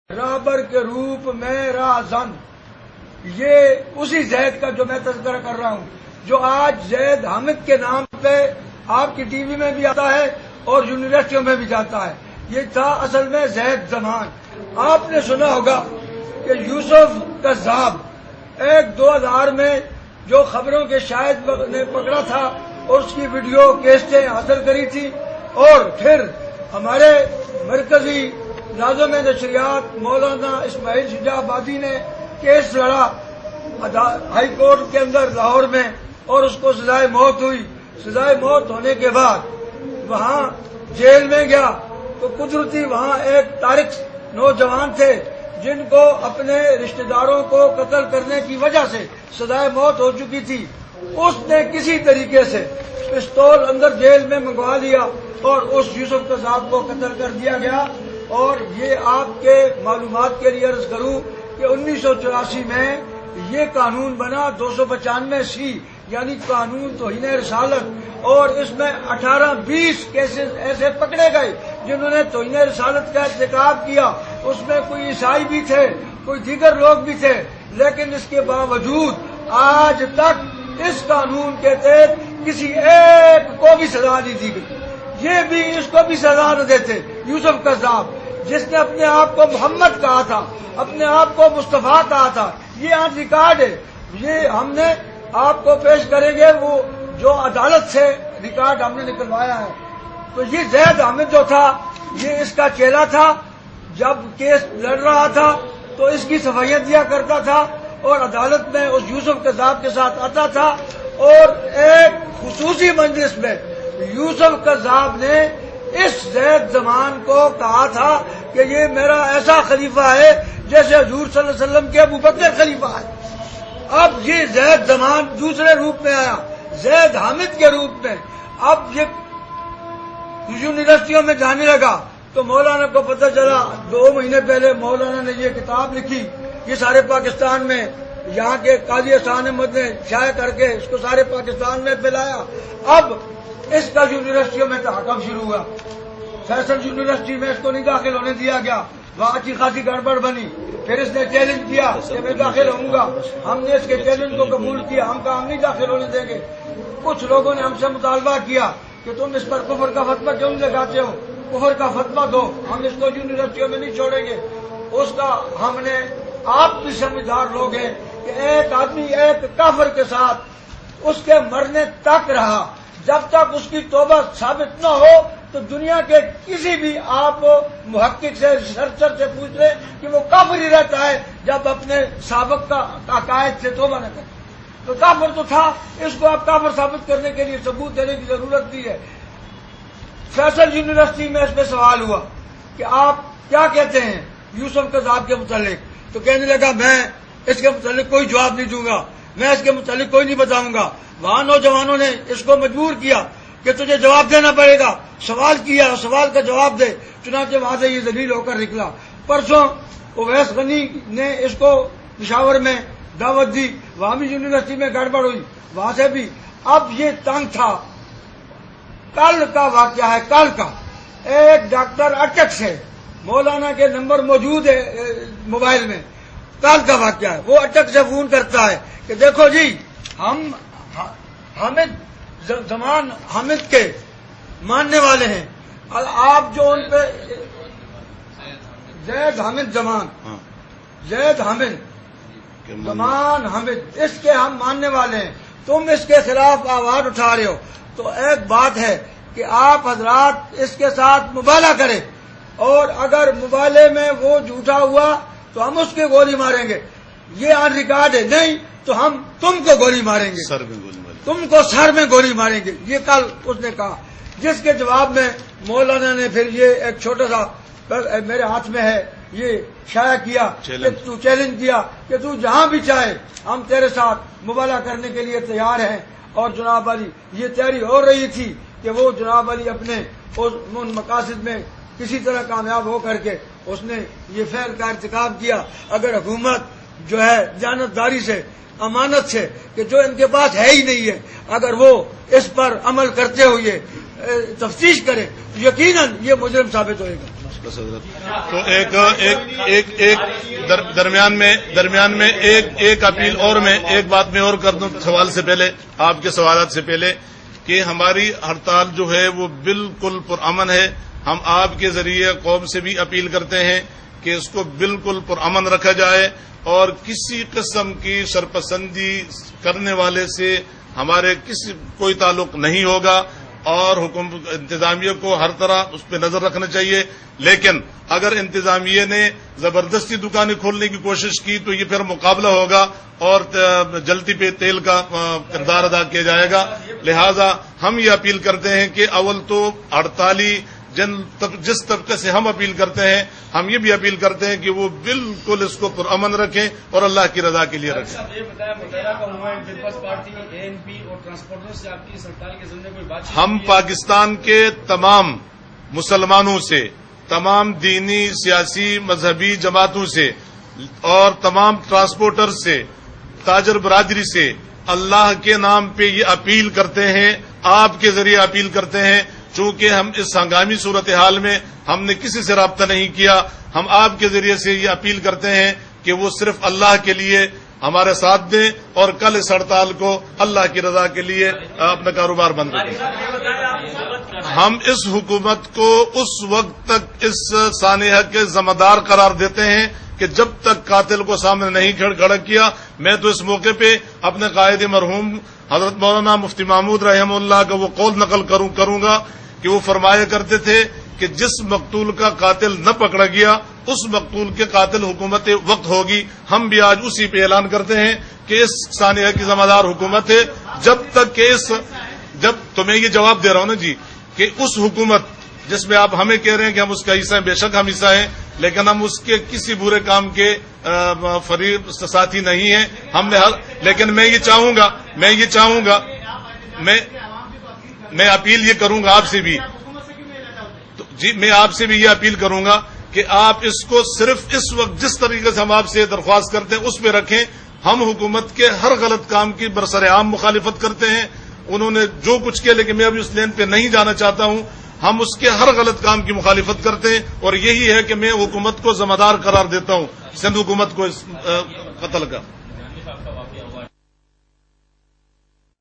رابر کے روپ میں رازن، یہ اسی زید کا جو میں تذکرہ کر رہا ہوں، جو آج زید حامد کے نام پہ آپ کی ٹی وی میں بھی آتا ہے اور یونیورسٹیوں میں بھی جاتا ہے۔ یہ تھا اصل میں زید زمان۔ آپ نے سنا ہوگا کہ یوسف قذاب ایک 2000 میں جو خبروں کے شاہد نے پکڑا تھا اور اس کی ویڈیو کیسٹیں حاصل کری تھی، اور پھر ہمارے مرکزی ناظم نشریات مولانا اسماعیل شجاع آبادی نے کیس لڑا ہائی کورٹ کے اندر لاہور میں، اور اس کو سزائے موت ہوئی۔ سزائے موت ہونے کے بعد وہاں جیل میں گیا تو قدرتی وہاں ایک طارق نوجوان تھے جن کو اپنے رشتہ داروں کو قتل کرنے کی وجہ سے سزائے موت ہو چکی تھی۔ اس نے کسی طریقے سے پستول اندر جیل میں منگوا لیا اور اس یوسف قذاب کو قتل کر دیا گیا۔ اور یہ آپ کے معلومات کے لیے عرض کروں کہ 1984 میں یہ قانون بنا 295C، یعنی قانون توہین رسالت، اور اس میں 18-20 کیسز ایسے پکڑے گئے جنہوں نے توہین رسالت کا ارتکاب کیا۔ اس میں کوئی عیسائی بھی تھے، کوئی دیگر لوگ بھی تھے، لیکن اس کے باوجود آج تک اس قانون کے تحت کسی ایک کو بھی سزا نہیں دی گئی۔ یہ بھی اس کو بھی سزا نہ دیتے۔ یوسف قذاب جس نے اپنے آپ کو محمد کہا تھا، اپنے آپ کو مصطفیٰ کہا تھا، یہ آج ریکارڈ ہے۔ یہ ہم نے آپ کو پیش کریں گے، وہ جو عدالت سے ریکارڈ ہم نے نکلوایا ہے۔ تو یہ زید حامد جو تھا یہ اس کا چیلا تھا۔ جب کیس لڑ رہا تھا تو اس کی صفائیاں دیا کرتا تھا اور عدالت میں اس یوسف قذاب کے ساتھ آتا تھا، اور ایک خصوصی مجلس میں یوسف قذاب نے اس زید زمان کو کہا تھا کہ یہ میرا ایسا خلیفہ ہے جیسے حضور صلی اللہ علیہ وسلم کے ابوبکر خلیفہ ہے۔ اب یہ زید زمان دوسرے روپ میں آیا، زید حامد کے روپ میں۔ اب یہ یونیورسٹیوں میں جانے لگا تو مولانا کو پتہ چلا، 2 مہینے پہلے مولانا نے یہ کتاب لکھی، یہ سارے پاکستان میں یہاں کے قاضی احسان احمد نے شائع کر کے اس کو سارے پاکستان میں پھیلایا۔ اب اس کا یونیورسٹیوں میں تحقق شروع ہوا۔ فیصل یونیورسٹی میں اس کو نہیں داخل ہونے دیا گیا، وہاں اچھی خاصی گڑبڑ بنی۔ پھر اس نے چیلنج کیا کہ میں داخل ہوں گا، ہم نے اس کے چیلنج کو قبول کیا، ہم کہا ہم نہیں داخل ہونے دیں گے۔ کچھ لوگوں نے ہم سے مطالبہ کیا کہ تم اس پر کفر کا فتویٰ کیوں نہیں لگاتے ہو، کفر کا فتویٰ دو، ہم اس کو یونیورسٹیوں میں نہیں چھوڑیں گے۔ اس کا ہم نے، آپ بھی سمجھدار لوگ ہیں کہ ایک آدمی ایک کافر کے ساتھ اس کے مرنے تک رہا، جب تک اس کی توبہ ثابت نہ ہو تو دنیا کے کسی بھی آپ محقق سے ریسرچر سے پوچھ لیں کہ وہ کافر ہی رہتا ہے جب اپنے سابق کا عقائد سے توبہ نہ کرے۔ تو کافر تو تھا، اس کو آپ کافر ثابت کرنے کے لیے ثبوت دینے کی ضرورت نہیں ہے۔ فیصل یونیورسٹی میں اس پہ سوال ہوا کہ آپ کیا کہتے ہیں یوسف قذاب کے متعلق، تو کہنے لگا میں اس کے متعلق کوئی جواب نہیں دوں گا، میں اس کے متعلق کوئی نہیں بتاؤں گا۔ وہاں نوجوانوں نے اس کو مجبور کیا کہ تجھے جواب دینا پڑے گا، سوال کیا، سوال کا جواب دے، چنانچہ وہاں سے یہ ذلیل ہو کر نکلا۔ پرسوں اویس غنی نے اس کو پشاور میں دعوت دی، وہاں بھی یونیورسٹی میں گڑبڑ ہوئی، وہاں سے بھی۔ اب یہ تنگ تھا۔ کل کا واقعہ ہے، کل کا ایک ڈاکٹر اٹک سے، مولانا کے نمبر موجود ہے موبائل میں، کل کا واقعہ ہے۔ وہ اٹک سے فون کرتا ہے کہ دیکھو جی، ہم حامد زمان حامد کے ماننے والے ہیں، آپ جو ان پہ زید حامد زمان، زید حامد زمان حامد، اس کے ہم ماننے والے ہیں، تم اس کے خلاف آواز اٹھا رہے ہو، تو ایک بات ہے کہ آپ حضرات اس کے ساتھ مبالغہ کریں، اور اگر مبالغے میں وہ جھوٹا ہوا تو ہم اس کے گولی ماریں گے، یہ آن ریکارڈ ہے، نہیں تو ہم تم کو گولی ماریں گے، تم کو سر میں گولی ماریں گے، یہ کل اس نے کہا۔ جس کے جواب میں مولانا نے پھر یہ ایک چھوٹا سا میرے ہاتھ میں ہے، یہ شائع کیا کہ تو چیلنج کیا کہ تو جہاں بھی چاہے ہم تیرے ساتھ مبالغہ کرنے کے لیے تیار ہیں۔ اور جناب علی یہ تیاری ہو رہی تھی کہ وہ جناب علی اپنے ان مقاصد میں کسی طرح کامیاب ہو کر کے اس نے یہ فعل کا ارتکاب کیا۔ اگر حکومت جو ہے جانبداری سے، امانت سے، کہ جو ان کے پاس ہے ہی نہیں ہے، اگر وہ اس پر عمل کرتے ہوئے تفتیش کرے تو یقیناً یہ مجرم ثابت ہوئے گا۔ تو درمیان میں ایک اپیل اور میں ایک بات میں اور کر دوں سوال سے پہلے، آپ کے سوالات سے پہلے، کہ ہماری ہڑتال جو ہے وہ بالکل پرامن ہے. ہم آپ کے ذریعے قوم سے بھی اپیل کرتے ہیں کہ اس کو بالکل پرامن رکھا جائے اور کسی قسم کی شرپسندی کرنے والے سے ہمارے کوئی تعلق نہیں ہوگا، اور حکومت انتظامیہ کو ہر طرح اس پہ نظر رکھنا چاہیے. لیکن اگر انتظامیہ نے زبردستی دکانیں کھولنے کی کوشش کی تو یہ پھر مقابلہ ہوگا اور جلتی پہ تیل کا کردار ادا کیا جائے گا. لہذا ہم یہ اپیل کرتے ہیں کہ اول تو ہڑتالی جس طبقے سے ہم اپیل کرتے ہیں، ہم یہ بھی اپیل کرتے ہیں کہ وہ بالکل اس کو پرامن رکھیں اور اللہ کی رضا کے لیے رکھیں. ہم پاکستان کے تمام مسلمانوں سے، تمام دینی سیاسی مذہبی جماعتوں سے اور تمام ٹرانسپورٹر سے، تاجر برادری سے اللہ کے نام پہ یہ اپیل کرتے ہیں، آپ کے ذریعے اپیل کرتے ہیں. چونکہ ہم اس ہنگامی صورتحال میں ہم نے کسی سے رابطہ نہیں کیا، ہم آپ کے ذریعے سے یہ اپیل کرتے ہیں کہ وہ صرف اللہ کے لیے ہمارے ساتھ دیں اور کل اس ہڑتال کو اللہ کی رضا کے لیے اپنا کاروبار بند رکھیں. ہم اس حکومت کو اس وقت تک اس سانحہ کے ذمہ دار قرار دیتے ہیں کہ جب تک قاتل کو سامنے نہیں کھڑا کیا. میں تو اس موقع پہ اپنے قائد مرحوم حضرت مولانا مفتی محمود رحمہ اللہ کا وہ قول نقل کروں گا کہ وہ فرمایا کرتے تھے کہ جس مقتول کا قاتل نہ پکڑا گیا اس مقتول کے قاتل حکومت وقت ہوگی. ہم بھی آج اسی پہ اعلان کرتے ہیں کہ اس سانحہ کی ذمہ دار حکومت ہے جب تک کہ جب تو میں یہ جواب دے رہا ہوں نا جی کہ اس حکومت جس میں آپ ہمیں کہہ رہے ہیں کہ ہم اس کا حصہ ہیں، بے شک ہم حصہ ہیں، لیکن ہم اس کے کسی برے کام کے فریق ساتھی نہیں ہیں. ہم نے لیکن میں یہ چاہوں گا میں اپیل یہ کروں گا آپ سے بھی، جی میں آپ سے بھی یہ اپیل کروں گا کہ آپ اس کو صرف اس وقت جس طریقے سے ہم آپ سے درخواست کرتے ہیں اس پہ رکھیں. ہم حکومت کے ہر غلط کام کی برسر عام مخالفت کرتے ہیں. انہوں نے جو کچھ کیا، لیکن میں ابھی اس لین پہ نہیں جانا چاہتا ہوں. ہم اس کے ہر غلط کام کی مخالفت کرتے ہیں اور یہی ہے کہ میں حکومت کو ذمہ دار قرار دیتا ہوں، سندھ حکومت کو اس قتل کا.